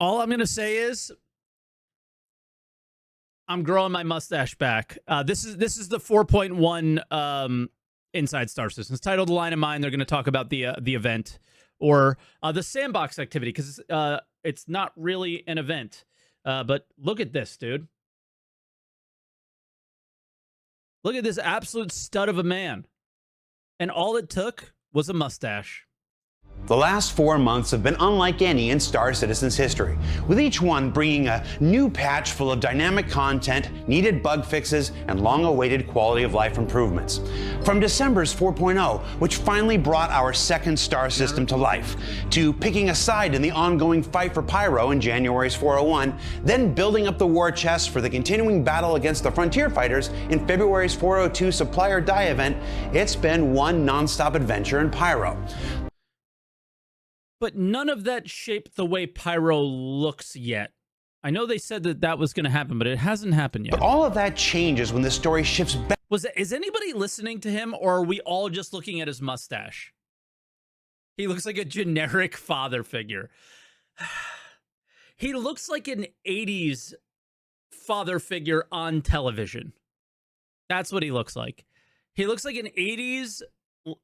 All I'm going to say is I'm growing my mustache back. This is the 4.1 Inside Star System. It's titled "The Line of Mine." They're going to talk about the event or the sandbox activity because it's not really an event. But look at this, dude. Look at this absolute stud of a man. And all it took was a mustache. The last 4 months have been unlike any in Star Citizen's history, with each one bringing a new patch full of dynamic content, needed bug fixes, and long-awaited quality of life improvements. From December's 4.0, which finally brought our second star system to life, to picking a side in the ongoing fight for Pyro in January's 401, then building up the war chest for the continuing battle against the Frontier Fighters in February's 402 Supply or Die event, it's been one non-stop adventure in Pyro. But none of that shaped the way Pyro looks yet. I know they said that that was going to happen, but it hasn't happened yet. But all of that changes when the story shifts back. Is anybody listening to him, or are we all just looking at his mustache? He looks like a generic father figure. He looks like an 80s father figure on television. That's what he looks like. He looks like an 80s,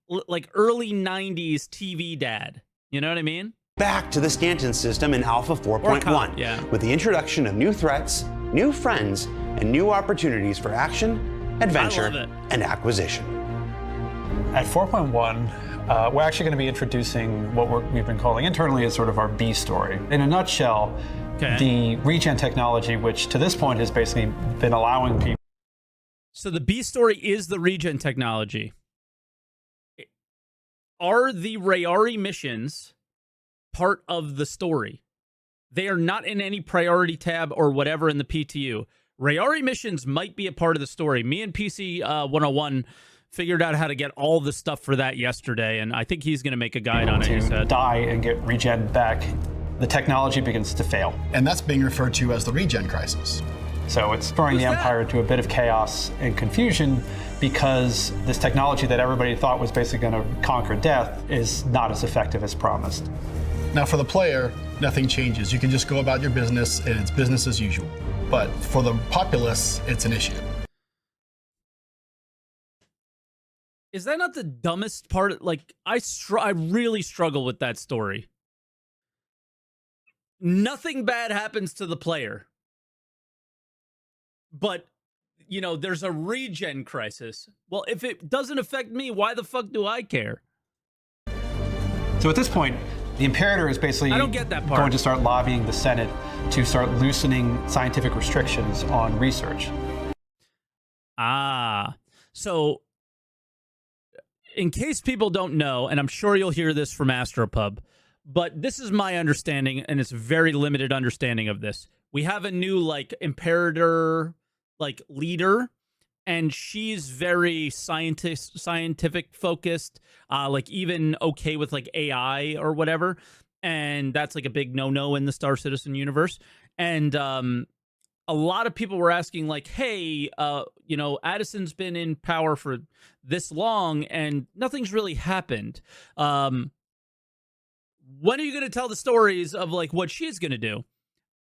like early 90s TV dad. You know what I mean? Back to the Stanton system in Alpha 4.1, yeah. With the introduction of new threats, new friends, and new opportunities for action, adventure, and acquisition. At 4.1, we're actually going to be introducing what we've been calling internally as sort of our B story. In a nutshell, the regen technology, which to this point has basically been allowing people. So the B story is the regen technology. Are the Rayari missions part of the story? They are not in any priority tab or whatever in the PTU. Rayari missions might be a part of the story. Me and PC 101 figured out how to get all the stuff for that yesterday, and I think he's going to make a guide on it. He said, die and get regen back, the technology begins to fail. And that's being referred to as the regen crisis. So it's throwing the Empire into a bit of chaos and confusion because this technology that everybody thought was basically going to conquer death is not as effective as promised. Now for the player, nothing changes. You can just go about your business and it's business as usual. But for the populace, it's an issue. is that not the dumbest part? Like, I really struggle with that story. Nothing bad happens to the player. But, you know, there's a regen crisis. Well, if it doesn't affect me, why the fuck do I care? So at this point, the Imperator is basically I don't get that part. going to start lobbying the Senate to start loosening scientific restrictions on research. Ah, so in case people don't know, and I'm sure you'll hear this from Astropub, but this is my understanding, and it's a very limited understanding of this. We have a new, like, Imperator, like, leader, and she's very scientific focused, like, even okay with, like, AI or whatever, and that's, like, a big no-no in the Star Citizen universe. And a lot of people were asking, like, hey, you know, Addison's been in power for this long, and nothing's really happened. When are you going to tell the stories of, like, what she's going to do?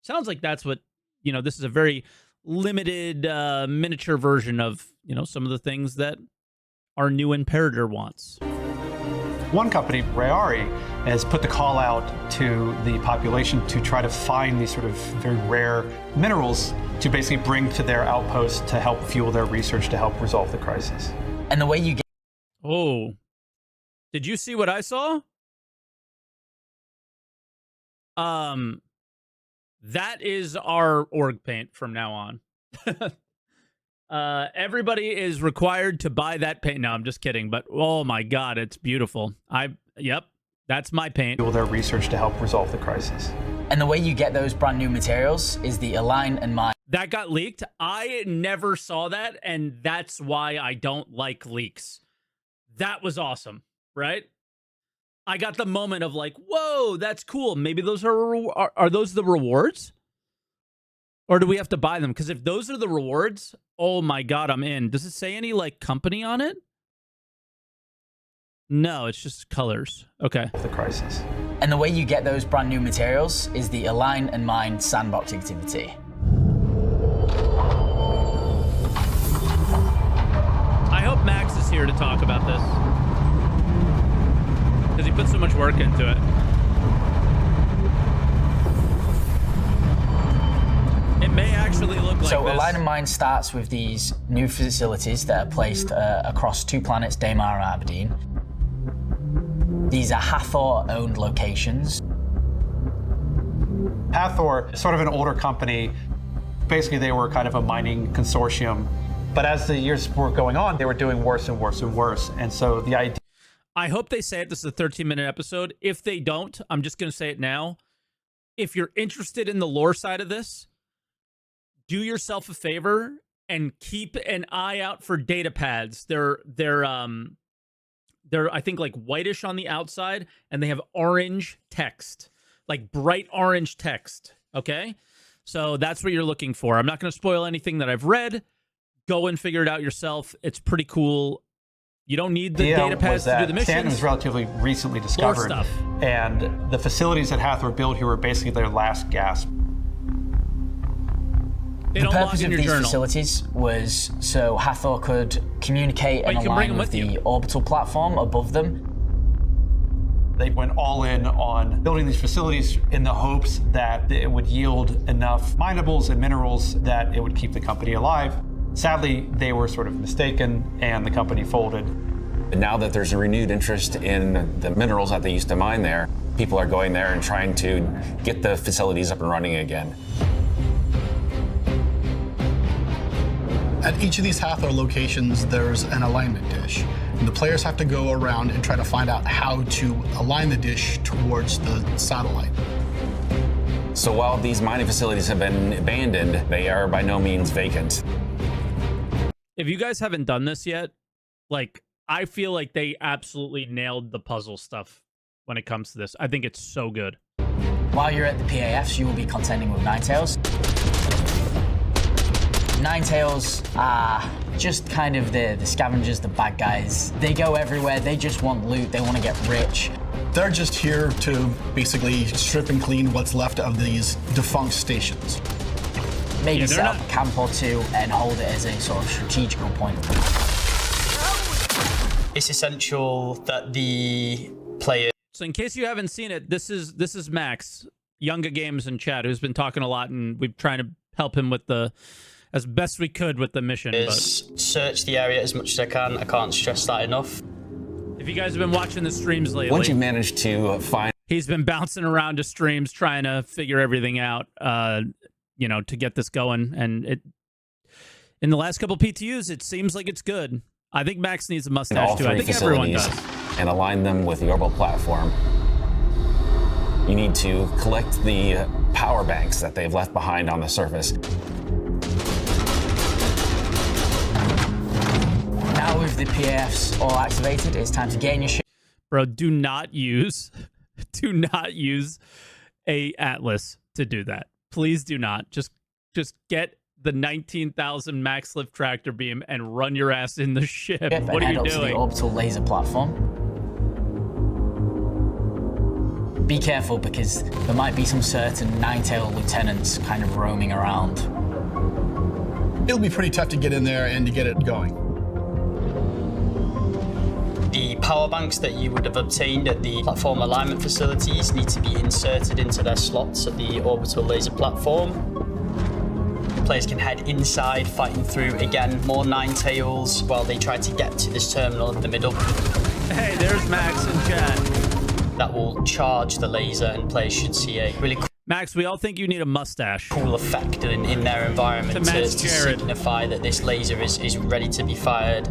Sounds like that's what, you know, this is a very limited miniature version of, you know, some of the things that our new Imperator wants. One company, Rayari, has put the call out to the population to try to find these sort of very rare minerals to basically bring to their outpost to help fuel their research to help resolve the crisis. And the way you get... Oh. Did you see what I saw? That is our org paint from now on. Everybody is required to buy that paint. No, I'm just kidding. But oh my God, it's beautiful. Yep, that's my paint. Fuel their research to help resolve the crisis. And the way you get those brand new materials is the Align and Mine. That got leaked. I never saw that, and that's why I don't like leaks. That was awesome, right? I got the moment of like, whoa, that's cool. Maybe those are those the rewards? Or do we have to buy them? Because if those are the rewards, oh my God, I'm in. Does it say any, like, company on it? No, it's just colors. Okay. The crisis. And the way you get those brand new materials is the Align and Mine sandbox activity. I hope Max is here to talk about this, because he put so much work into it. It may actually look like So this. Align and Mine starts with these new facilities that are placed across 2 planets, Daymar and Aberdeen. These are Hathor-owned locations. Hathor is sort of an older company. Basically, they were kind of a mining consortium. But as the years were going on, they were doing worse and worse and worse. And so the idea... I hope they say it. This is a 13-minute episode. If they don't, I'm just going to say it now. If you're interested in the lore side of this, do yourself a favor and keep an eye out for data pads. They're I think like whitish on the outside, and they have orange text, like bright orange text. Okay, so that's what you're looking for. I'm not going to spoil anything that I've read. Go and figure it out yourself. It's pretty cool. You don't need the data pads to do the missions. Stanton was relatively recently discovered, stuff. and the facilities that Hathor built here were basically their last gasp. They The don't log purpose in of your these journal. facilities was so Hathor could communicate and you can bring align them with with the you. orbital platform above them. They went all in on building these facilities in the hopes that it would yield enough minables and minerals that it would keep the company alive. Sadly, they were sort of mistaken, and the company folded. And now that there's a renewed interest in the minerals that they used to mine there, people are going there and trying to get the facilities up and running again. At each of these Hathor locations, there's an alignment dish. And the players have to go around and try to find out how to align the dish towards the satellite. So while these mining facilities have been abandoned, they are by no means vacant. If you guys haven't done this yet, like, I feel like they absolutely nailed the puzzle stuff when it comes to this. I think it's so good. While you're at the PAFs, you will be contending with Ninetails. Ninetails are just kind of the scavengers, the bad guys. They go everywhere, they just want loot, they want to get rich. They're just here to basically strip and clean what's left of these defunct stations. Maybe Yeah, set they're up not- a camp or two and hold it as a sort of strategical point. It's essential that the player So in case you haven't seen it, this is Max, Younger Games in chat, who's been talking a lot, and we're trying to help him with as best we could with the mission. But search the area as much as I can. I can't stress that enough. if you guys have been watching the streams lately, Once you've managed to find he's been bouncing around to streams trying to figure everything out, to get this going. And it, in the last couple PTUs, it seems like it's good. I think Max needs a mustache all too. I three think everyone facilities does. and align them with the orbital platform, you need to collect the power banks that they've left behind on the surface. Now with the PAFs all activated, it's time to get in your ship. Bro, do not use a Atlas to do that. Please do not. Just get the 19,000 max lift tractor beam and run your ass in the ship. And What are head you up to the doing? orbital laser platform. Be careful, because there might be some certain Ninetail lieutenants kind of roaming around. It'll be pretty tough to get in there and to get it going. The power banks that you would have obtained at the platform alignment facilities need to be inserted into their slots at the orbital laser platform. Players can head inside, fighting through, again, more Ninetails while they try to get to this terminal in the middle. Hey, there's Max in chat. That will charge the laser, and players should see a really Max, we all think you need a mustache. cool effect in their environment To to match Jared. signify that this laser is ready to be fired.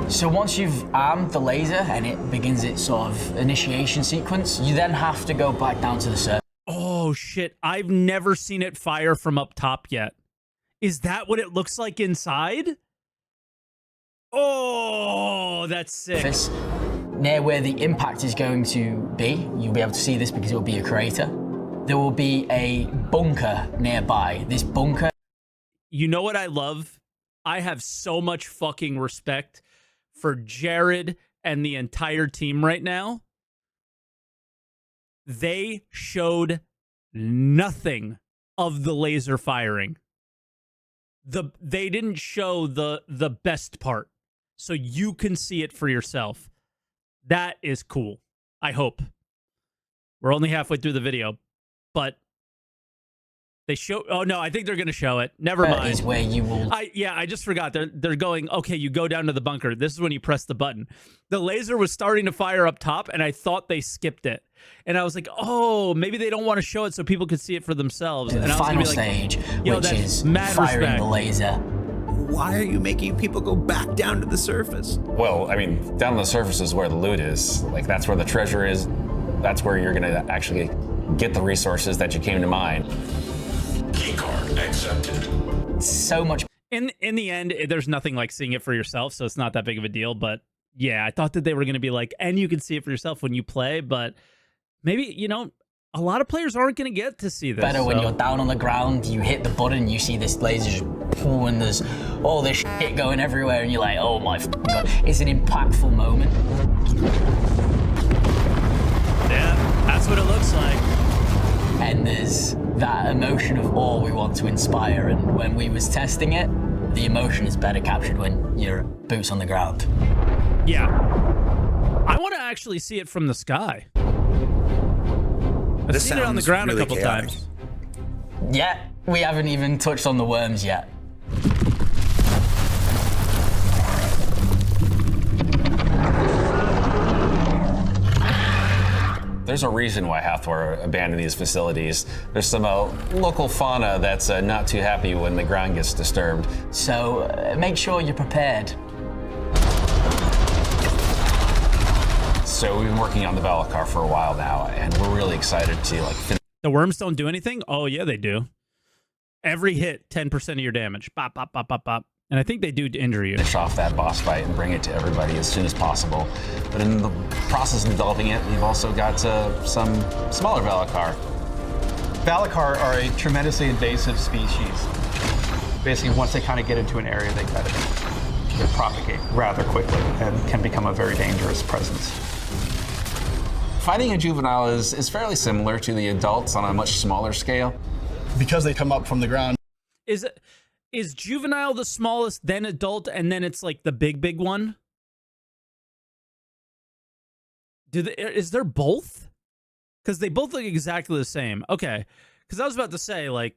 So once you've armed the laser and it begins its sort of initiation sequence, you then have to go back down to the surface. Oh, shit. I've never seen it fire from up top yet. Is that what it looks like inside? Oh, that's sick. Near where the impact is going to be, you'll be able to see this because it will be a crater. There will be a bunker nearby. This bunker... You know what I love? I have so much fucking respect for Jared and the entire team right now. they showed nothing of the laser firing. They didn't show the best part, so you can see it for yourself. That is cool. I hope. We're only halfway through the video, but they show. Oh no, I think they're going to show it. Never mind. Is where you will. I just forgot. They're going. Okay, you go down to the bunker. This is when you press the button. The laser was starting to fire up top, and I thought they skipped it. And I was like, oh, maybe they don't want to show it so people could see it for themselves. The and I was final gonna be like, stage, yo, which that's is mad firing respect. the laser. Why are you making people go back down to the surface? Well, I mean, down on the surface is where the loot is. Like, that's where the treasure is. That's where you're going to actually get the resources that you came to mine. Keycard accepted. So much. In the end, there's nothing like seeing it for yourself, so it's not that big of a deal. But yeah, I thought that they were going to be like, and you can see it for yourself when you play, but maybe, you know, a lot of players aren't going to get to see this. Better when you're down on the ground, you hit the button, you see this laser just pull, and there's all this shit going everywhere, and you're like, oh my God. It's an impactful moment. Yeah, that's what it looks like. And there's that emotion of awe we want to inspire, and when we was testing it, the emotion is better captured when you're boots on the ground. Yeah. I want to actually see it from the sky. I've seen it on the ground really a couple chaotic. times. Yeah, we haven't even touched on the worms yet. There's a reason why Hathor abandoned these facilities. There's some local fauna that's not too happy when the ground gets disturbed. So make sure you're prepared. So we've been working on the Valakar for a while now, and we're really excited to finish The worms don't do anything? Oh, yeah, they do. Every hit, 10% of your damage. Bop, bop, bop, bop, bop. And I think they do injure you. off that boss fight and bring it to everybody as soon as possible. But in the process of developing it, we've also got some smaller Valakar. Valakar are a tremendously invasive species. Basically, once they kind of get into an area, they kind of propagate rather quickly and can become a very dangerous presence. Fighting a juvenile is fairly similar to the adults on a much smaller scale. Because they come up from the ground. Is juvenile the smallest, then adult, and then it's like the big one? Is there both? Because they both look exactly the same. Okay. Because I was about to say, like,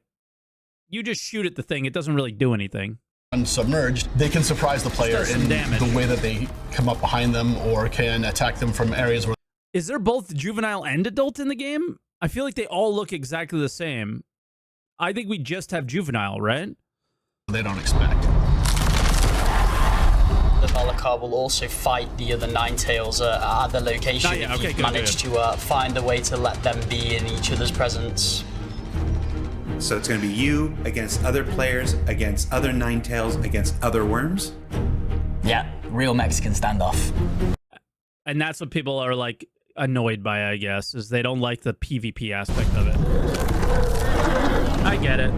you just shoot at the thing, it doesn't really do anything. Submerged, they can surprise the player Does some in damage. the way that they come up behind them or can attack them from areas where Is there both juvenile and adult in the game? I feel like they all look exactly the same. I think we just have juvenile, right? they don't expect. The Valakar will also fight the other Ninetales at other locations Oh, yeah, if okay, you've good, managed to find a way to let them be in each other's presence. So it's going to be you against other players, against other Ninetales, against other worms? Yeah, real Mexican standoff. And that's what people are, like, annoyed by, I guess, is they don't like the PvP aspect of it. I get it.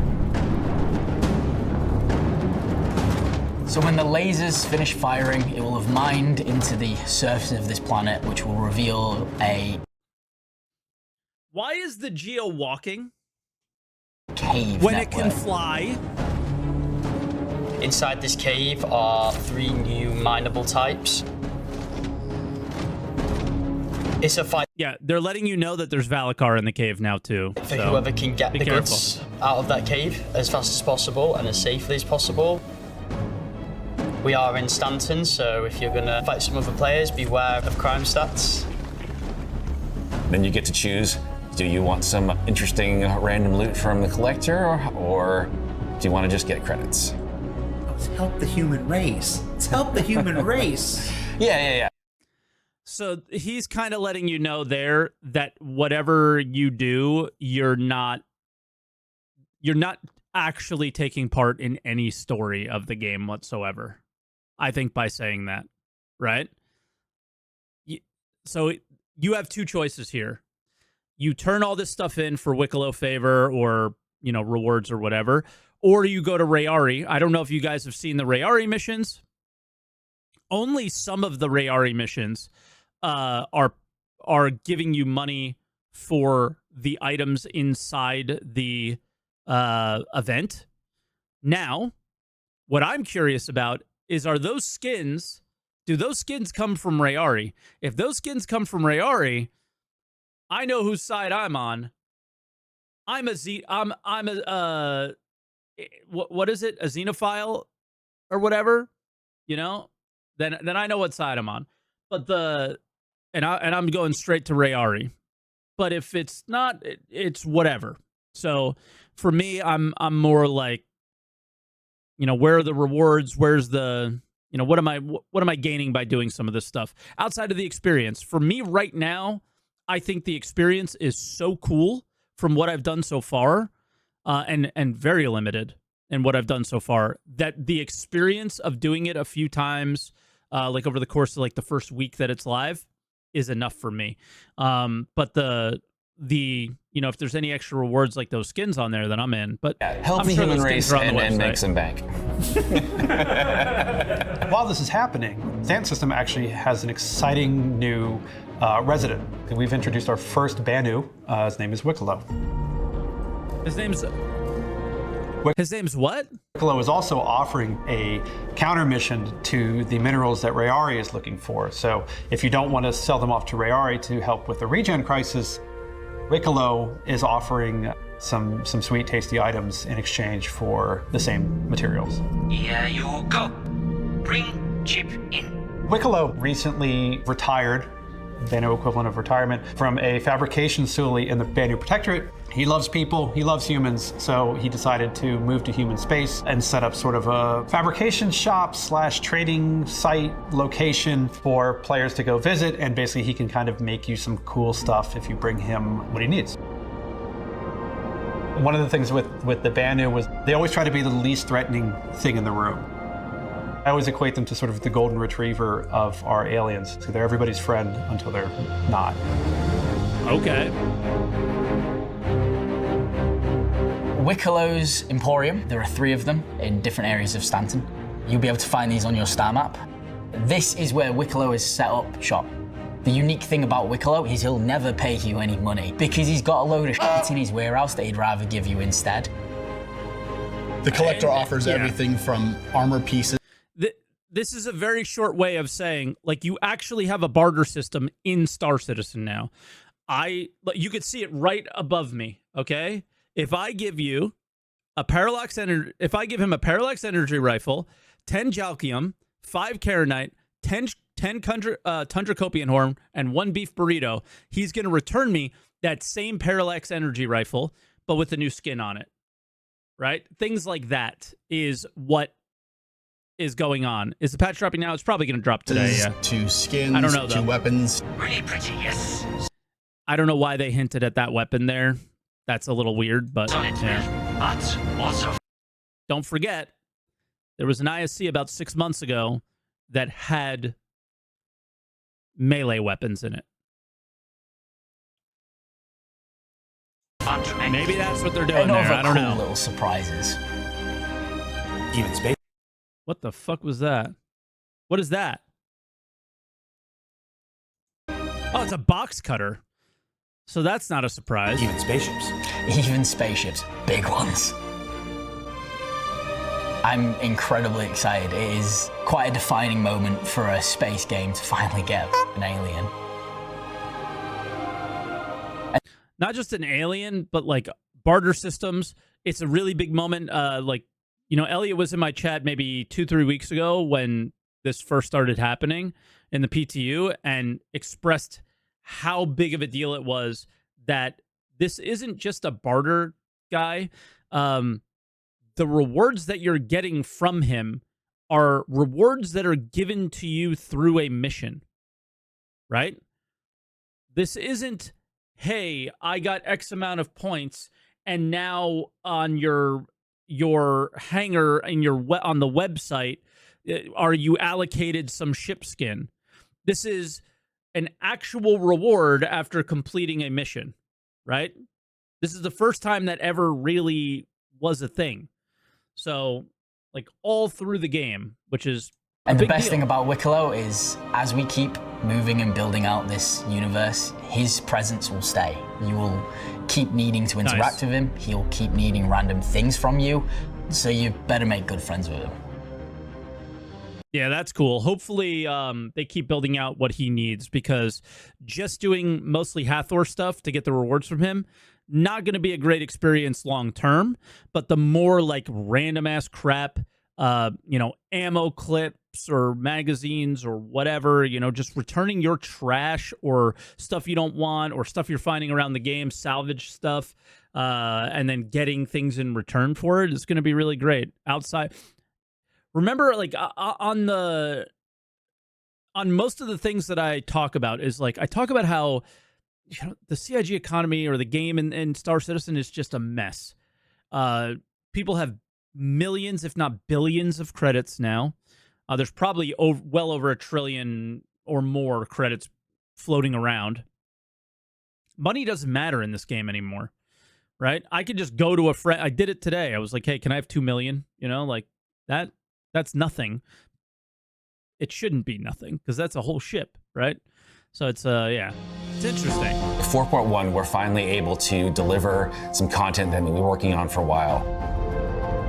So when the lasers finish firing, it will have mined into the surface of this planet, which will reveal a Why is the Geo walking cave when network. it can fly? Inside this cave are 3 new mineable types. It's a fight Yeah, they're letting you know that there's Valakar in the cave now, too. for so whoever can get be the careful. goods out of that cave as fast as possible and as safely as possible. We are in Stanton, so if you're gonna fight some other players, beware of crime stats. Then you get to choose, do you want some interesting random loot from the collector, or do you want to just get credits? Let's help the human race. Let's help the human race. Yeah. So he's kind of letting you know there that whatever you do, you're not actually taking part in any story of the game whatsoever. I think by saying that, right? So you have 2 choices here. You turn all this stuff in for Wicklow favor or, you know, rewards or whatever, or you go to Rayari. I don't know if you guys have seen the Rayari missions. Only some of the Rayari missions are giving you money for the items inside the event. Now, what I'm curious about is, do those skins come from Rayari? If those skins come from Rayari, I know whose side I'm on. I'm a what is it? A xenophile or whatever, Then I know what side I'm on. But I'm going straight to Rayari. But if it's not, it's whatever. So for me, I'm more like, where are the rewards? Where's the, what am I gaining by doing some of this stuff outside of the experience? For me right now, I think the experience is so cool from what I've done so far, and very limited in what I've done so far, that the experience of doing it a few times, like over the course of like the first week that it's live, is enough for me. But the if there's any extra rewards like those skins on there, then I'm in. But help I'm the sure human those race skins are on the and make website. some bank. While this is happening, Dance System actually has an exciting new resident. We've introduced our first Banu. His name is Wicklow. His name's what? Wicklow is also offering a counter mission to the minerals that Rayari is looking for. So if you don't want to sell them off to Rayari to help with the regen crisis, Wicklow is offering some sweet, tasty items in exchange for the same materials. Here you go. Bring chip in. Wicklow recently retired, Banu equivalent of retirement, from a fabrication facility in the Banu Protectorate. He loves people, he loves humans, so he decided to move to human space and set up sort of a fabrication shop / trading site location for players to go visit, and basically he can kind of make you some cool stuff if you bring him what he needs. One of the things with the Banu was they always try to be the least threatening thing in the room. I always equate them to sort of the golden retriever of our aliens. So they're everybody's friend until they're not. Okay. Wicklow's Emporium, there are 3 of them in different areas of Stanton. You'll be able to find these on your star map. This is where Wicklow has set up shop. The unique thing about Wicklow is he'll never pay you any money because he's got a load of shit in his warehouse that he'd rather give you instead. The collector offers everything from armor pieces. This is a very short way of saying, like, you actually have a barter system in Star Citizen now. You could see it right above me, okay? If I give you a if I give him a parallax energy rifle, 10 Jalkium, 5 Karenite, 10 Tundra Copian Horn, and 1 beef burrito, he's going to return me that same parallax energy rifle, but with a new skin on it, right? Things like that is what is going on. Is the patch dropping now? It's probably going to drop today. Yeah. To skins, I don't know, to though. weapons. Really pretty, yes. I don't know why they hinted at that weapon there. That's a little weird, but Solid, yeah. but also Don't forget, there was an ISC about 6 months ago that had melee weapons in it. fun to make. Maybe that's what they're doing And there. other I don't cool know. little surprises. Even space. What the fuck was that? What is that? Oh, it's a box cutter. So that's not a surprise. Even spaceships. Even spaceships, big ones. I'm incredibly excited. It is quite a defining moment for a space game to finally get an alien. Not just an alien, but like barter systems. It's a really big moment. Elliot was in my chat maybe 2-3 weeks ago when this first started happening in the PTU and expressed how big of a deal it was that this isn't just a barter guy. The rewards that you're getting from him are rewards that are given to you through a mission, right? This isn't, hey, I got X amount of points, and now on your hangar in on the website, are you allocated some ship skin? This is an actual reward after completing a mission, right? This is the first time that ever really was a thing. So, like, all through the game, which is And the Big best deal. thing about Wicklow is, as we keep moving and building out this universe, his presence will stay. You will keep needing to interact Nice. with him. He'll keep needing random things from you. So you better make good friends with him. Yeah, that's cool. Hopefully, they keep building out what he needs, because just doing mostly Hathor stuff to get the rewards from him, not going to be a great experience long term. But the more like random ass crap, ammo clips or magazines or whatever, just returning your trash or stuff you don't want or stuff you're finding around the game, salvage stuff, and then getting things in return for it is going to be really great. Outside. Remember, like on most of the things that I talk about is like I talk about how the CIG economy or the game in Star Citizen is just a mess. People have millions, if not billions, of credits now. There's probably well over 1 trillion or more credits floating around. Money doesn't matter in this game anymore, right? I could just go to a friend. I did it today. I was like, hey, can I have 2 million? Like that. That's nothing. It shouldn't be nothing, because that's a whole ship, right? So it's it's interesting. 4.1, we're finally able to deliver some content that we've been working on for a while.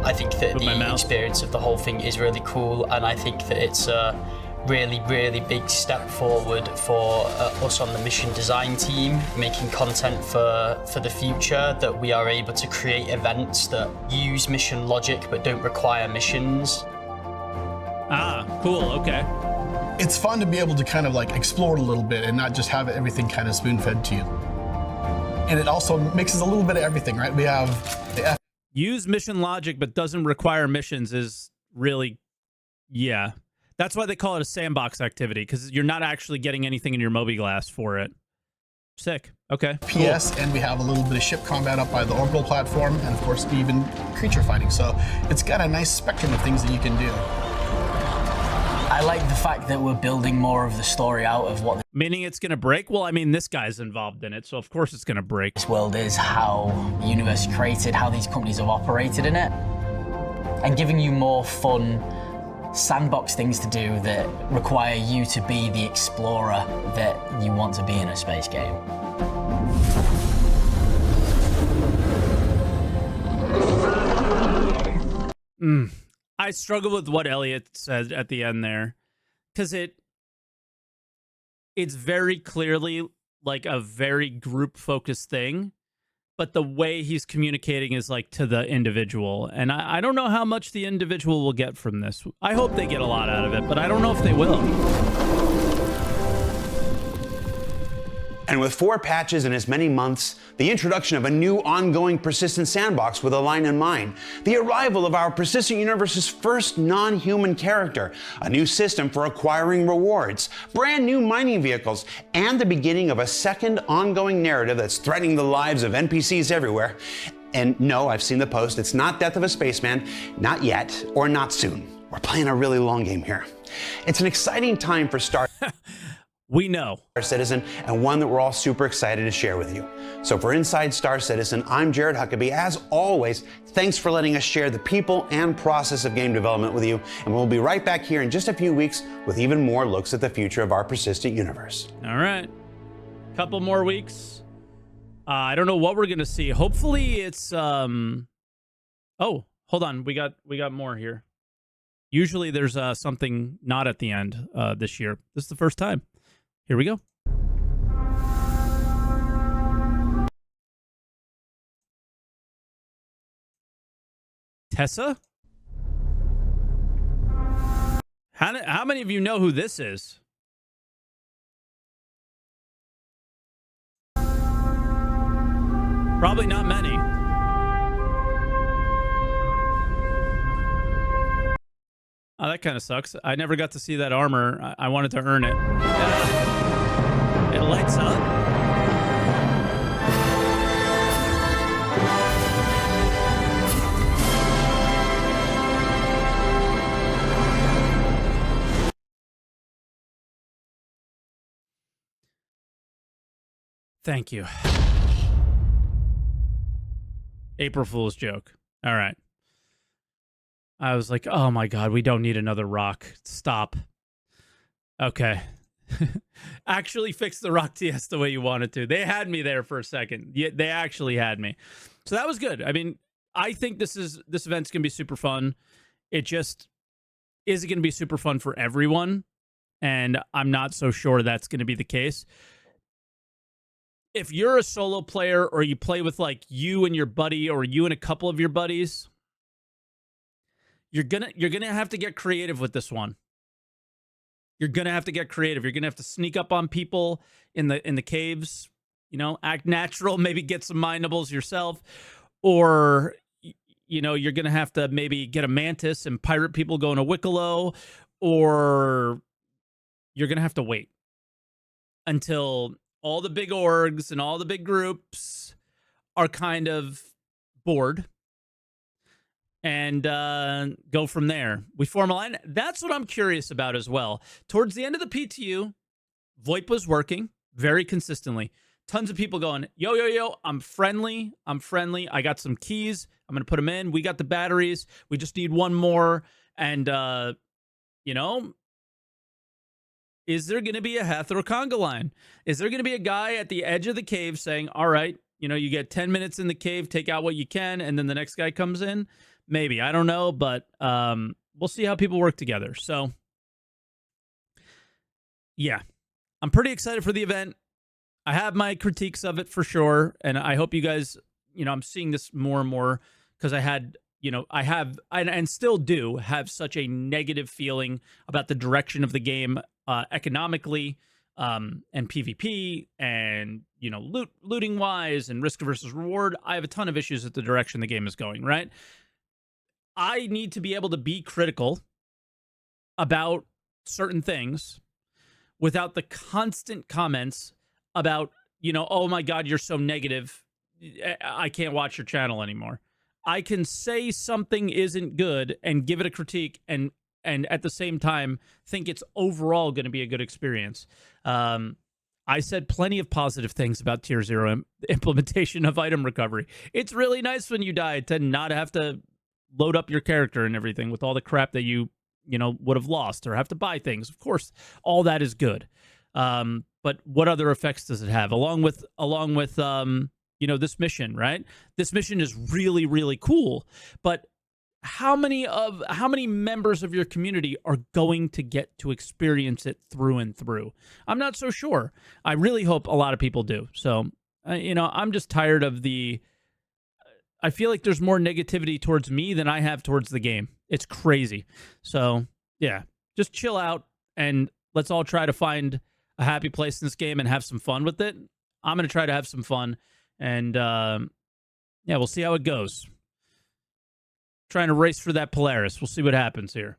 I think that the experience of the whole thing is really cool, and I think that it's a really, really big step forward for us on the mission design team, making content for the future, that we are able to create events that use mission logic but don't require missions. Ah, cool, okay. It's fun to be able to kind of like explore a little bit and not just have everything kind of spoon-fed to you. And it also mixes a little bit of everything, right? We have the Use mission logic but doesn't require missions is really, yeah. That's why they call it a sandbox activity, because you're not actually getting anything in your mobiGlass for it. Sick. Okay. PS, and we have a little bit of ship combat up by the orbital platform, and of course even creature fighting. So it's got a nice spectrum of things that you can do. I like the fact that we're building more of the story out of what Meaning it's going to break? Well, I mean, this guy's involved in it, so of course it's going to break. this world is, how the universe is created, how these companies have operated in it, and giving you more fun sandbox things to do that require you to be the explorer that you want to be in a space game. I struggle with what Elliot said at the end there, because it's very clearly like a very group-focused thing, but the way he's communicating is like to the individual, and I don't know how much the individual will get from this. I hope they get a lot out of it, but I don't know if they will. And with 4 patches in as many months, the introduction of a new ongoing persistent sandbox with a line in mind, the arrival of our persistent universe's first non-human character, a new system for acquiring rewards, brand new mining vehicles, and the beginning of a second ongoing narrative that's threatening the lives of NPCs everywhere. And no, I've seen the post, it's not Death of a Spaceman, not yet, or not soon. We're playing a really long game here. It's an exciting time for Star We know. Citizen, and one that we're all super excited to share with you. So for Inside Star Citizen, I'm Jared Huckabee. As always, thanks for letting us share the people and process of game development with you, and we'll be right back here in just a few weeks with even more looks at the future of our persistent universe. All right. Couple more weeks. I don't know what we're going to see. Hopefully it's oh, hold on. We got more here. Usually there's something not at the end this year. This is the first time. Here we go. Tessa? How many of you know who this is? Probably not many. Oh, that kind of sucks. I never got to see that armor. I wanted to earn it. It lights up. Thank you. April Fool's joke. All right. I was like, oh my God, we don't need another rock. Stop. Okay. Actually fix the rock TS the way you wanted to. They had me there for a second. Yeah, they actually had me. So that was good. I mean, I think this event's going to be super fun. It just is going to be super fun for everyone. And I'm not so sure that's going to be the case. If you're a solo player or you play with like you and your buddy or you and a couple of your buddies, you're going to have to get creative with this one. You're going to have to get creative. You're going to have to sneak up on people in the caves, act natural, maybe get some minables yourself, or you're going to have to maybe get a mantis and pirate people going to Wicklow, or you're going to have to wait until all the big orgs and all the big groups are kind of bored and go from there. We form a line. That's what I'm curious about as well. Towards the end of the PTU, VoIP was working very consistently. Tons of people going, yo, I'm friendly. I got some keys. I'm going to put them in. We got the batteries. We just need one more. And, is there going to be a Hathor conga line? Is there going to be a guy at the edge of the cave saying, all right, you get 10 minutes in the cave, take out what you can, and then the next guy comes in? Maybe. I don't know, but we'll see how people work together. So, yeah, I'm pretty excited for the event. I have my critiques of it for sure, and I hope you guys, I'm seeing this more and more because I had, I have, and still do have such a negative feeling about the direction of the game economically and PvP and, looting wise and risk versus reward. I have a ton of issues with the direction the game is going, right? I need to be able to be critical about certain things without the constant comments about, oh my God, you're so negative. I can't watch your channel anymore. I can say something isn't good and give it a critique and at the same time think it's overall going to be a good experience. I said plenty of positive things about Tier 0 implementation of item recovery. It's really nice when you die to not have to load up your character and everything with all the crap that you would have lost or have to buy things. Of course, all that is good. But what other effects does it have? Along with this mission, right? This mission is really, really cool. But how many members of your community are going to get to experience it through and through? I'm not so sure. I really hope a lot of people do. So, I'm just tired of I feel like there's more negativity towards me than I have towards the game. It's crazy. So, yeah, just chill out and let's all try to find a happy place in this game and have some fun with it. I'm going to try to have some fun. And, we'll see how it goes. Trying to race for that Polaris. We'll see what happens here.